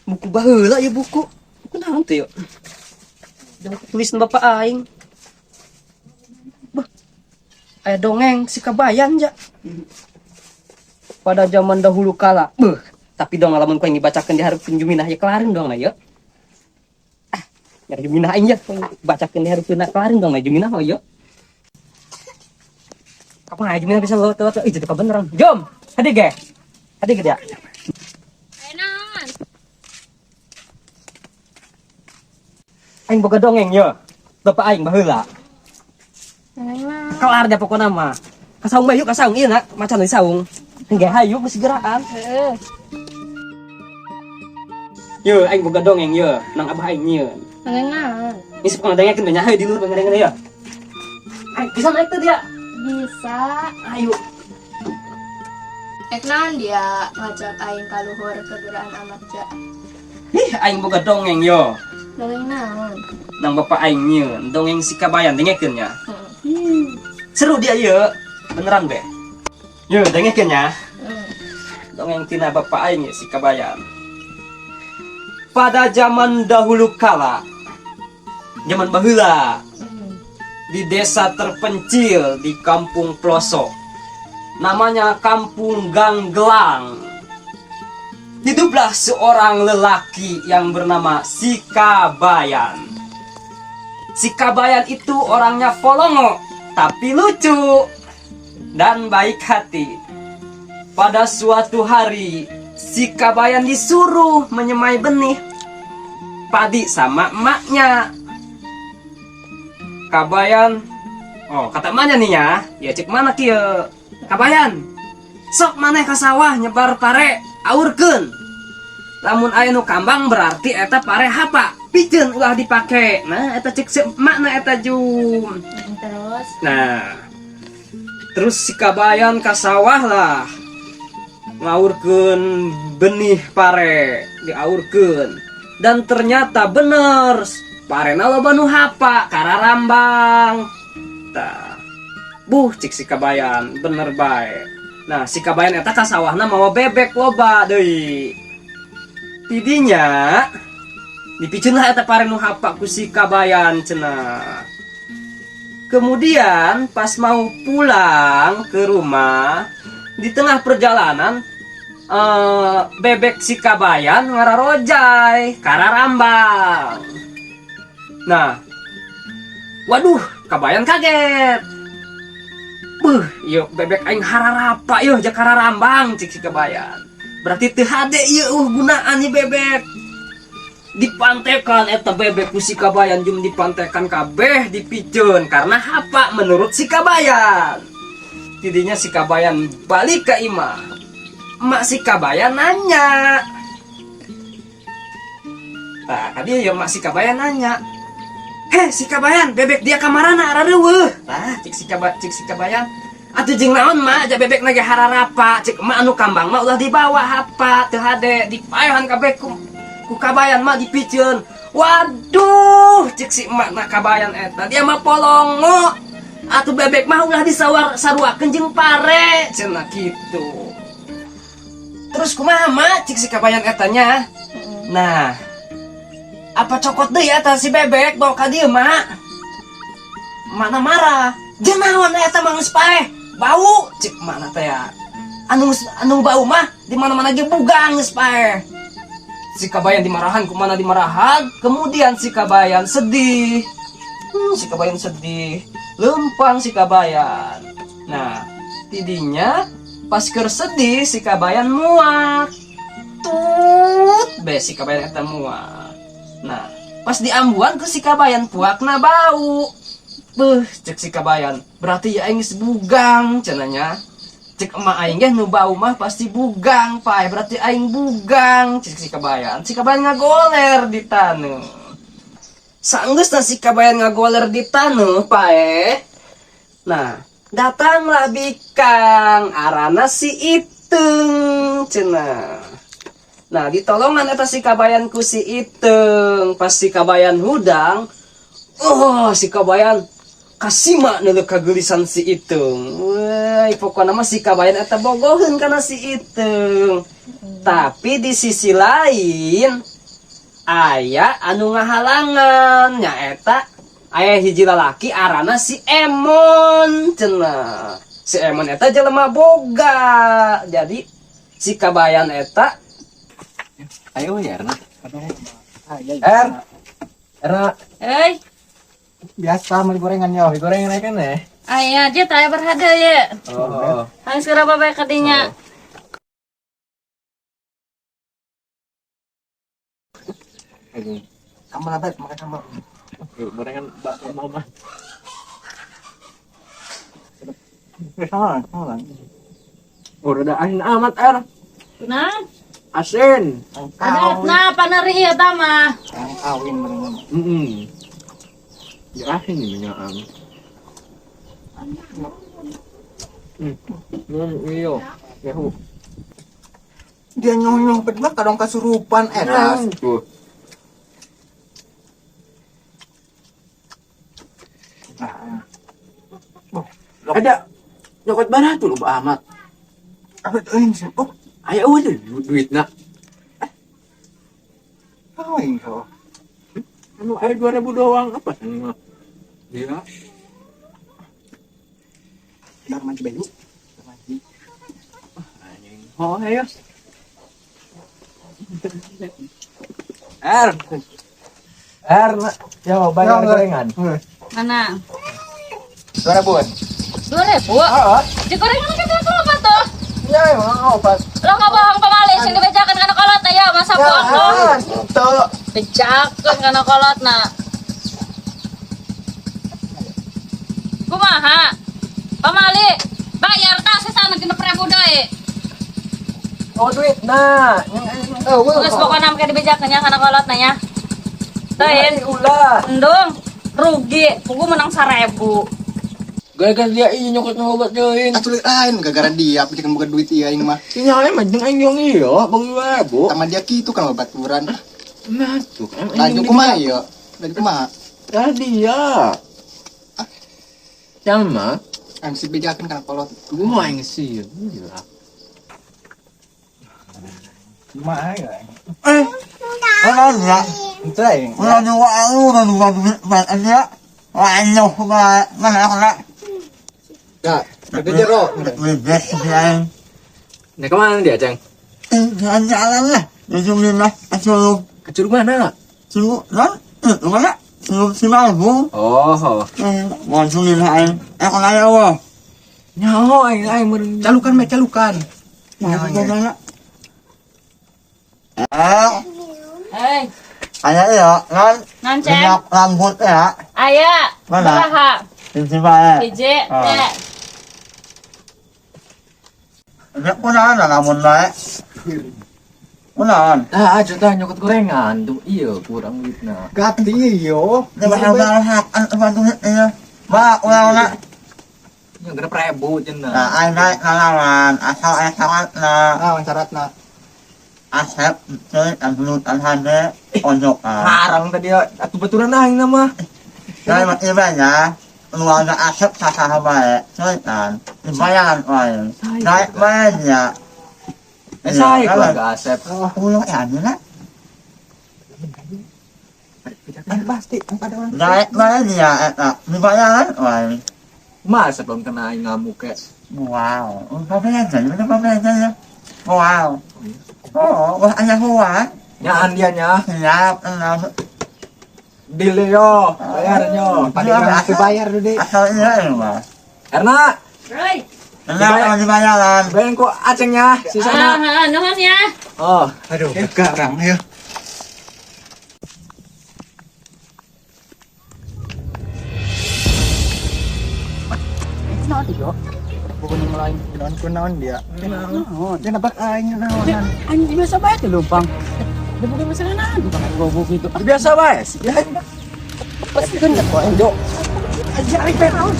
Buku baheula ya buku. Buku naon teh yuk? Jangan tulisan bapak aing. Bah. Aya dongeng si kabayan ja. Pada zaman dahulu kala. Beuh, tapi dong lamun ku yang dibacakeun di hareupeun Juminah ya kelarin dong na ya. Ah, nyari Juminah aing ya. Bacakeun di hareupeun kelarin dong na Juminah mah ya. Kapan aja Juminah bisa lewat-lewat. Ih, jadi kebeneran. Jom, hadi ge. Hadi ge ya. Enan. Aing boga dongeng ya. Bapak aing baheula. Enan. Kelar da pokona mah. Kasaung bae yuk kasaung ieu na, macan di saung. Engge hayu geus geraan. Heeh. Yo, aing boga dongeng ye, nang abah aing nyieun. Enan. Ini sepuluh dengekeun banyak hayu di luar pengen ya. Aing bisa naik tuh dia. Bisa. Ayo. Enan dia ngajak aing ka luhur keduraan amat ja. Ih, aing boga dongeng yo. Dongeng naon? Nang bapak aing nyieun, dongeng si kabayan dengekeun nya. Heeh. Seru dia ye. Beneran be. Yo, dengekeun nya. Heeh. Dongeng tina bapak aing si kabayan. Pada zaman dahulu kala, zaman baheula, di desa terpencil di kampung pelosok, namanya Kampung Ganggelang, hiduplah seorang lelaki yang bernama Si Kabayan. Si Kabayan itu orangnya polongo, tapi lucu dan baik hati. Pada suatu hari, si Kabayan disuruh menyemai benih padi sama emaknya. Kabayan, oh kata emaknya nih ya cek mana kieu? Kabayan, sok maneh ka sawah nyebar pare, aurkeun. Lamun aya nu kambang berarti eta pare hapa, pikeun ulah dipake. Nah, eta cek si emakna eta jum. Terus Nah, terus si Kabayan ka sawah lah. Ngaurkeun benih pare, diaurkeun. Dan ternyata bener, parena loba nu hapa, kararambang. Tah. Buh, cik si Kabayan, bener bae. Nah, si Kabayan eta ka sawahna mawa bebek loba deui. Tidinya dipikeun lah eta pare nu hapa ku si Kabayan cenah. Kemudian pas mau pulang ke rumah, di tengah perjalanan bebek si Kabayan ngararojay, kararambang. Nah, waduh, Kabayan kaget. Beuh, yuk bebek aing hararapa yeuh jak kararambang cik si Kabayan. Berarti teu hade ieu gunaan ni bebek. Dipantekan eta bebek ku si Kabayan jum dipantekan kabeh dipikeun karena hapa menurut si Kabayan. Tidinya si Kabayan balik ke imah. Emak si Kabayan nanya. Nah, tadi ya emak si Kabayan nanya. Heh, si Kabayan, bebek dia kamarana arareueuh. Tah, cik si Kabayan. Atuh jeung naon mak, ja bebek nage hararapa. Cik emak anu kambang mah ulah dibawa hapa, teu hade dipaehan kabeh ku Kabayan mah dipikeun. Waduh, cik si emak na Kabayan eta, dia mah polongo. Atuh bebek mah ulah disaruakeun jeung pare, cenah kitu. Terus kumaha mak cik si Kabayan etanya? Nah, apa cokot deui eta si bebek bawa ka dieu mak? Mana marah? Jeung naon eta mah geus paeh, bau cik mana teh ya. Anu bau mah di mana-mana ge bugang geus paeh. Si Kabayan dimarahan kumana dimarahan, kemudian si Kabayan sedih. Si Kabayan sedih. Lempang si Kabayan. Nah, tidinya pas keur sedih si Kabayan muak. Tut, be si Kabayan eta muak. Nah, pas diambuan ke si Kabayan puakna bau. Beuh, cek si Kabayan, berarti ya aing geus bugang cenanya. Cek emak aing ge nu bau mah pasti bugang, pae berarti aing bugang. Cek si Kabayan. Si Kabayan ngagoler di taneuh. Saenggeusna si Kabayan ngagoler di taneuh pae. Nah, datanglah bikang arana si Iteung cenah. Nah, ditolongan eta si Kabayan ku si Iteung. Pas si Kabayan hudang, oh si Kabayan kasima neuleuh kageulisan si Iteung. Weuy, pokona mah si Kabayan eta bogoheun kana si Iteung. Tapi di sisi lain, aya anu ngahalangan nyaeta aya hiji lalaki arana si Emon cenah. Si Emon eta jelema boga. Jadi si Kabayan eta ayo ya Erna. Erna Euy, Biasa mau gorengan yo, gorengan naik kan aya dia taya berhada ya. Oh. Hang seberapa bae kadinya? Sambal apa? Makan sambal. Gorengan bakso mama. Salah. Udah asin amat Er. Nah, Asin. adatna paneri ieu tah mah. Yang kawin berengan. Ya asin ini nyaan. Iyo. Yahu. Dia nyong bedmak kadang kasurupan eras. Ada nyokot mana tuh lu amat. Apa tuh sih? Oh, Ayo udah duit nak. kawin kau. Anu ayo 2000 doang apa? Iya. Dar mandi baju. Mandi. Oh ayo. Er. Yo bayar gorengan. Mana? 2000. 2000. Oh, Di gorengan kita berapa tuh? ya mau obat. Lo nggak bohong pemalis yang dibejakan karena kolot na ya masa bohong lo? Tuh. Bejakan karena kolot na. Kumaha? Pamali, bayar tas sana kena prebu deui. Oh duit nah. Oh, Geus pokona make dibejakan nya karena kolot na nya. Teuin. Ulah. Endung rugi, pugu menang 1000. Gara-gara dia ini nyokot obat join. Atuh lain gara-gara dia bikin bukan duit iya aing mah. Sinyalnya mah jeung aing iyo, Bang Ibu. Sama dia gitu kan baturan. Nah tuh. Lanjut kumaha yo? Lanjut kumaha? Tadi ya. Sama. Yang si bejakan kan kolot. Gua yang sih. Gila. Kumaha ya? Ano na? Try. Wala nyo wa ano na nung niya. Wala nyo ba na. Ya, gede jero. Best yan. Nah kemana dia, Ceng? Jalan na. Yung na aso Ke Curug mana? sino na. Wala. Sino si Malbo. Oh. Wan sunin hain. Ako na yawo. Nyaho aing meureun. Calukan me calukan. Na. Hei, Aya ya, kan nanceng. minyak rambut ya. Aya, Mana? baraha? Hindi ba eh. Hiji, teh. Hindi ko na namun ba eh. Unahan. Ah, aja tah nyokot gorengan. Tuh iya kurang duitna. Gati yo. Di ba ang hak ang patuloy niya. Ba, wala. Yang kena prebu cenah. Nah, ay naik nalaman, asal ay sangat na Nah, syaratna. asep, cuy, ang bulutan hande, onyok ka. Larang tadi atuh baturan aing nama. Dahil matibanya, luwag na asep sa kahabae, cuy, kan, ibayan, oy. Dahil bayan niya. Saya keluarga Asep. Ulo, yan, yun na. Pasti, ada orang. Dahil bayan niya, ibayan, oy. Masa belum kena aing ngamuk kayak. Wow, pabenta, yun na pabenta niya. Wow. Oo, wala niya huwa. Nyaan dia nya. Siap, Deal yo. Bayarnya. Pada bayar dulu deh. asal niya, yun ba? Erna, Roy. Ano, dibayaran. bayarin ko acengnya sisanya. Nuhun ya. Oh, Aduh, sekarang ayo. Bukan mulai naon dia. Dia nabak aing naonan. anjing biasa bae teh lumpang. Dia bukan masalah naon pakai gobok itu. Biasa bae sih. Pasti kan kok enjo. Ajari teh naon.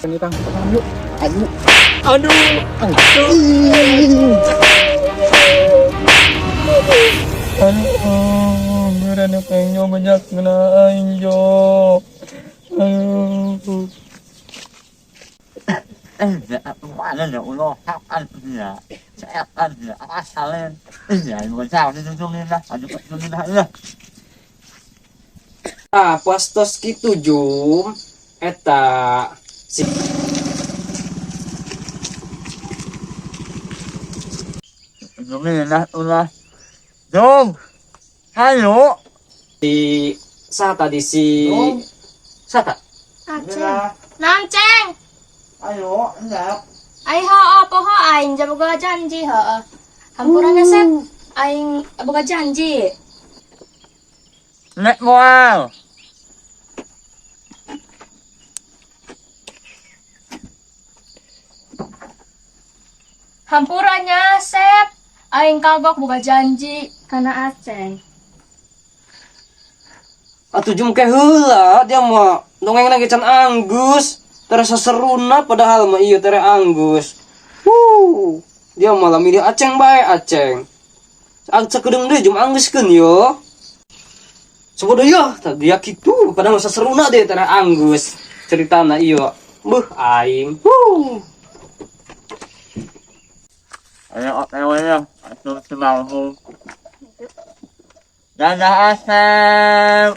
Ini tang, yuk. Aduh, beneran kayaknya banyak kena aing jo. Aduh. Mana na ulo hakan niya. asalin. Iya, bukan sao ni tunjungin lah. Aduh, tunjungin lah. Postos kitu Jum eta si Tunjungin lah ulah. Jom. Halo. sa tadi si Sata. Aceh. Nanceng. Ayo, enggak. Ai apa aing jaga janji Hampurannya Sep. Aing boga janji. Nek moal. Hampurannya Sep. Aing kagok boga janji karena Aceh. Atuh Jum ke heula dia mah dongeng lagi can Anggus. Terasa seruna padahal mah iya tere Anggus. Dia malah milih Aceng bae Aceng. Sakedeung deui Jum Angguskeun yo. Sabodo yo tadi dia kitu padahal masa seruna deh tere Anggus. Ceritana iya. Beuh aing. Ayo, atur semau. Dadah asam.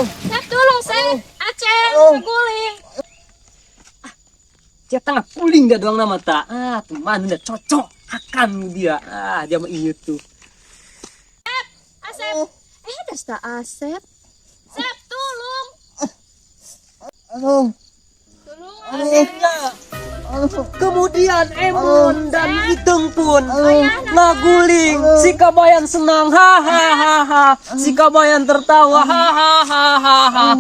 Sep tolong Sep. Aceh guling. Dia tengah puling dah doang nama tak. Tuh mana udah cocok akan dia. Dia mah iya tuh. Asep. Das tak Asep. Sep tolong. Aduh. Tolong Kemudian Emon dan Iteng pun ngaguling. Si Kabayan senang, hahaha. Si Kabayan tertawa, hahaha.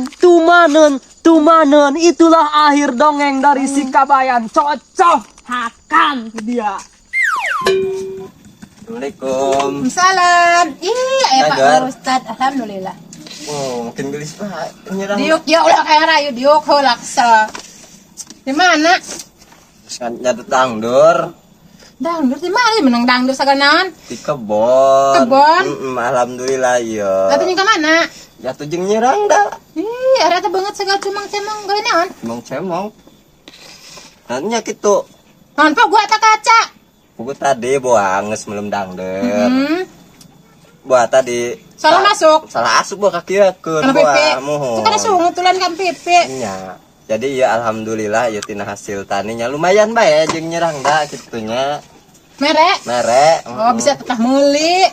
Tumanen, itulah akhir dongeng dari si Kabayan. Cocok akan dia. Assalamualaikum. Salam. Iya, Agar. Pak Ustad. Alhamdulillah. Oh, makin gelis Pak. Nyerang. Diuk ya ulah kayak rayu diuk laksa. Di mana? Kan nyadut dangdur Dangdur di mana? Menang dangdur saganaon? di kebon. Kebon? Alhamdulillah ya. Katanya ke mana? Jatuh jeung nyerang dah. Ih, ada banget segala cemang-cemang gue naon? Cemong. Nanti gitu. Tanpa gua tak kaca. Buku tadi buang geus belum dangdur. Buat tadi Salah masuk. Salah asup buat kaki ke Kalau pipi. mohon. Itu kan sungu tulan kan pipi. Iya. Jadi ya alhamdulillah ya tina hasil taninya lumayan bae jeung nyerang dah kitunya. Merek. Merek. Oh, bisa tetap meuli.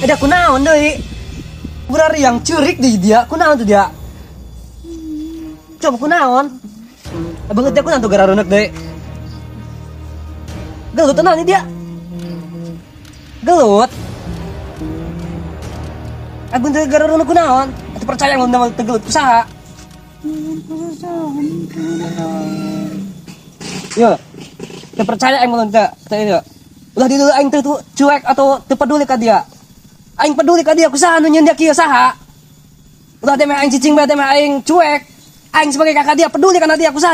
Ada kunaon deui? Berari yang cerik di dia, kunaon tuh dia? Coba kunaon? Abang teh kunaon tuh gararunek deui? Gelut tenan nih dia. Gelut. Abang teh gararunek kunaon? Atuh percaya mun nama teu gelut kusaha? Yo. Teu percaya aing mun teu ieu. Ulah di dulu aing teu cuek atau teu peduli ka dia. Aing peduli ka dia kusaha nu nyeun dia kieu saha? Ulah teh aing cicing bae teh aing cuek. Aing sebagai kakak dia peduli kana dia kusaha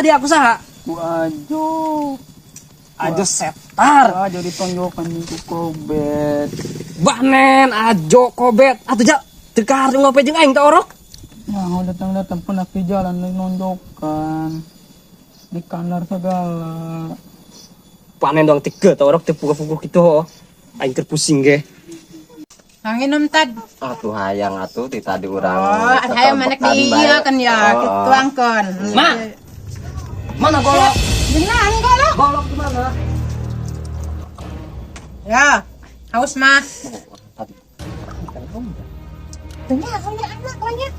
Ku ajo. Ajo setar. Ajo ditonjokan ku kobet. Banen ajo kobet. Atuh ja teu kahar ngope jeung aing teh orok. Nah, datang-datang pernah di jalan nonjokan. Di kandar segala. Panen dong tiga teh orok teu puguh-puguh kitu ho. Aing keur pusing ge. Angin tad. Atuh hayang atuh ti tadi urang. Oh, ada yang manek di iya kan ya, gitu angkon. Ma. Mana golok? Jenang golok. Golok di mana? Ya, haus mah. Banyak, banyak.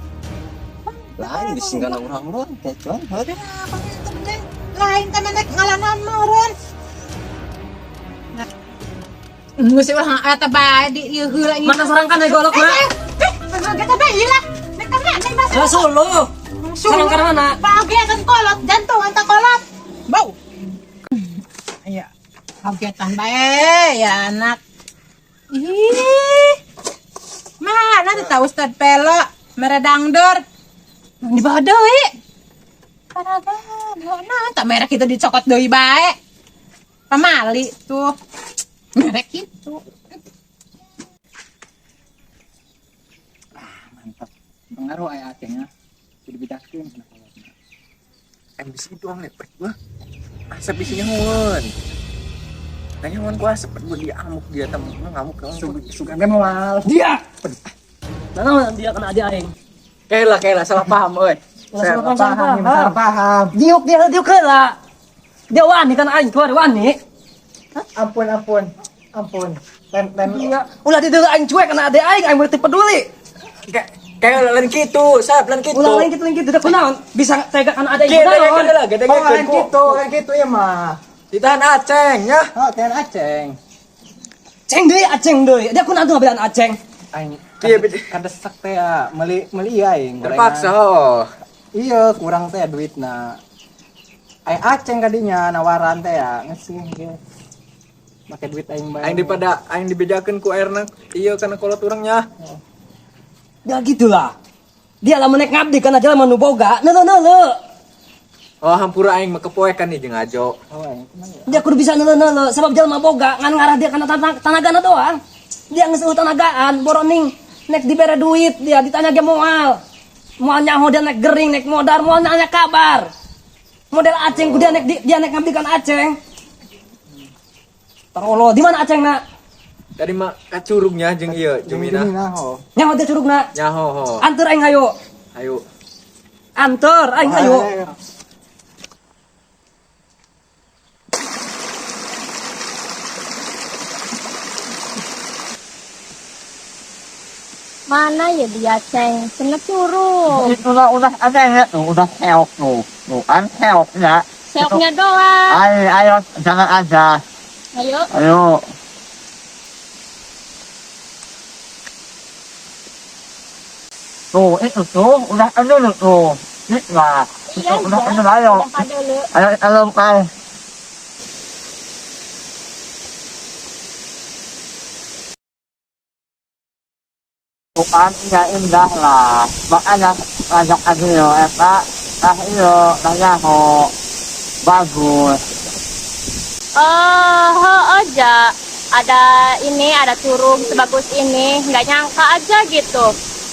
Lain disingkan urang ron teh con. Lain temen ngalanan meureun. Musi ulah eta bae di ieu heula ieu. Mana sarangkan ai golok mah? Kita bae ieu. Nek kana nek masuk. Lah solo. Sarangkan mana? Bagian kolot, jantung anta kolot. Bau. Aya. Kagetan bae ya anak. Ih. Mana teh tahu Ustad Pelo meredangdur. Di bawah deui. Nah, tak merek itu dicokot deui bae. Pamali tuh. Merek itu. Mantap. Pengaruh aya akengnya. Kudu bidakeun. Bisi doang lepek gua. Asap bisinya ngun. Tanya ngun gua asap gua dia amuk dia temu ngamuk Sugan moal. Dia. Nah, dia kena aja aing. Kayak salah paham euy. Salah paham. Diuk heula. Dia wani kan aing keluar wani. Ampun. Ten Ulah di aing cuek kena ade aing berarti peduli. Kayak lain gitu, sab lain gitu. Ulah lain gitu dah kunaon bisa tega kan ade aing Gede kunaon. lah, gede lain gitu ya mah. Ditahan aceng ya. Oh, ten aceng. Aceng deui. Dia kunaon tuh ngabelan aceng. Aing Iya, kadesak teh ya, meuli aing. Terpaksa oh. Iya, kurang teh duitna. Aing aceng kadinya nawaran teh ya, ngasih ge. Make duit aing bae. Aing dibedakeun ku airna. Iya karena kolot urangnya. Ya gitulah. Dia lamun naik ngabdi kana jalan nu boga. Neuleuh. Oh hampura aing mah kepoekan nih jeung Ajo. Oh, aing kumaha ya? Dia kudu bisa neuleuh sebab jelema boga ngan ngarah dia kana tanagana doang. Dia geus eueuh tanagaan boroning nek dibere duit dia ditanya ge moal. Moal nyaho dia nek gering nek modar moal nanya kabar. Model aceng ku dia nek ngabdi kan aceng. Tarolo di mana acengna? Tadi mah kacurugnya jeung ieu Jumina. Ho. Nyaho dia curugna. Nyaho ho. Anteur aing hayo. Ayo. Anteur aing hayo. Mana ya dia ceng? Kena curug. Udah ada ya, udah help tuh. Tuh kan help ya. Seoknya doang. Ayo, jangan aja. Ayo. Ayo. Tuh, itu tuh, udah ada tuh. Ini lah. Iya, Udah iya. ada, ayo. Udah ada lu. Ayo, kai. Bukan ya indah lah. Makanya ajak aja eta. Iyo, nanya ho. Bagus. Oh, aja. Ada ini, ada curug sebagus ini. Nggak nyangka aja gitu.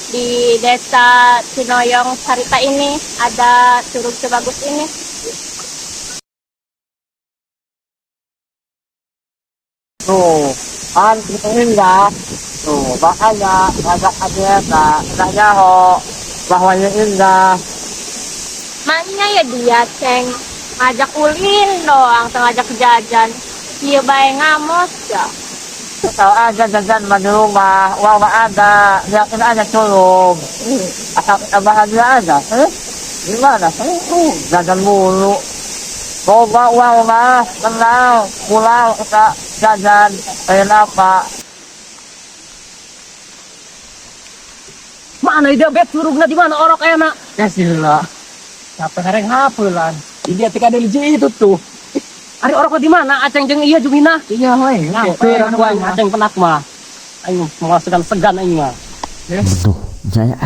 Di desa Cinoyong Sarita ini ada curug sebagus ini. Tuh, kan itu indah. Tuh, makanya ajak aja eta. Nanya ho. Bahwa ini indah. Maknya ya dia ceng ngajak ulin doang, ngajak jajan. Iya bae ngamos ya. Kalau aja jajan mah di rumah, uang mah ada, yakin aja culum. Asal kita bahagia aja, gimana? Jajan mulu. Coba uang mah, tenang, pulang kita jajan, kayak apa? Mana ide bet surugna di mana orok enak? Ya sila. Sampai hareng hapulan. Dia tika dari itu tuh. Ari orok di mana? Aceng jeung iya Jumina. Iya, hoi. Keur aku aing aceng penak mah. Aing mau segan aing mah. Tuh, saya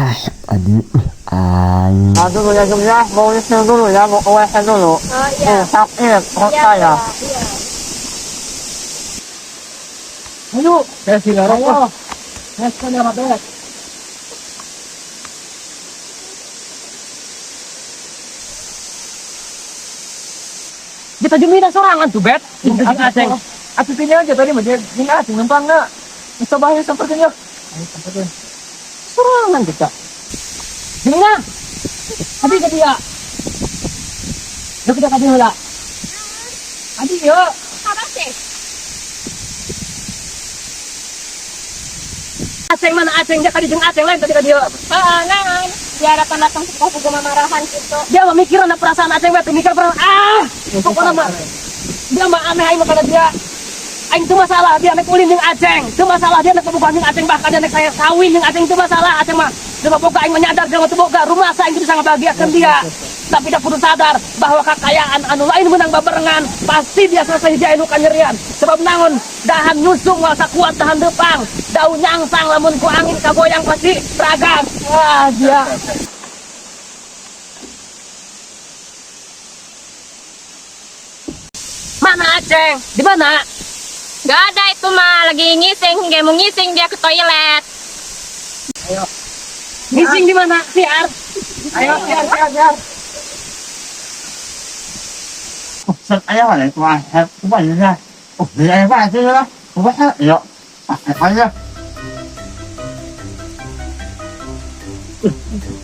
adik, Aduh ya ya, mau nyusul dulu ya, mau ke WC dulu. Oh iya. Sakit, perut Iya, saya. iya. Ayo, saya sila rokok. Saya sekali apa bet? Kita Jumina sorangan tuh bet. Jeung aceng. Aku tanya aja tadi mah dia asing numpang na. Bisa bahaya sepertinya. Ayo sampai Sorangan kita. Jumina. Abi ka dia. Yuk kita kabeh heula. Abi yuk. Apa sih? Aceng mana aceng dia kadi jeung aceng lain tadi ka dia. Heeh, nah. Biar datang sekolah juga marahan gitu. Dia mah mikiran perasaan aceng bet, mikir perasaan. Pokona mah dia mah aneh aing mah kana dia. Aing teu masalah dia nek ulin jeung aceng. Teu masalah dia nek boga jeung aceng bahkan dia nek saya kawin jeung aceng teu masalah. Aceng mah dia mah boga aing mah nyadar dia mah teu boga. Rumah saya aing bisa ngabahagiakeun dia. Tapi dia kudu sadar bahwa kekayaan anu lain menang babarengan pasti dia selesai dia anu kanyerian. Sebab naon dahan nyusung wasa kuat tahan depang. Daun nyangsang lamun ku angin kagoyang pasti ragam. Wah dia. Aceng, di mana? Gak ada itu mah, lagi ngising, nggak mau ngising dia ke toilet. Ngising di mana? Siar. Ayo, siar. Sat aja lah, wah, bukan ya. Oh, dia apa sih lah? Bukan ya. Aja.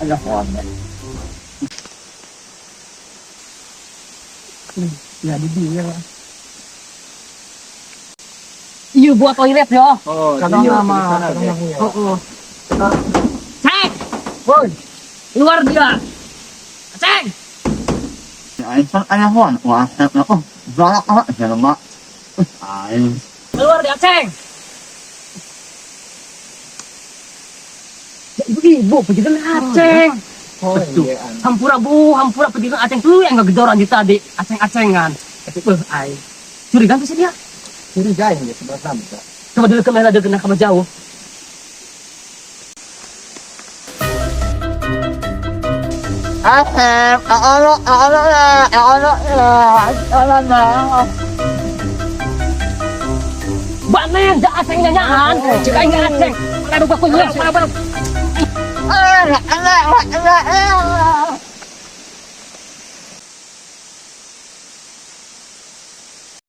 Ada horn. Ya di dia lah. Iya buat toilet yo. Oh, Kadang iya, nama, di sana, kadang ya. nama. Oh. Ceng, Woi, keluar dia. Ceng. sat aja horn. Wah, oh, galak amat ya mak. Aing. Keluar dia, Ceng. Ya, ibu pergi dengan Aceng. Oh, iya. Hampura pergi dengan Aceng tuh yang ngegedoran di tadi. Aceng-acengan. Tapi ai. Curiga tuh sih dia. Curiga ya sebelah sana. Coba dulu kemana dia kena kamar jauh. Asep, Banen, dah Aceng nyanyian. Jika ingat Aceng. Mana buka kunyah, mana.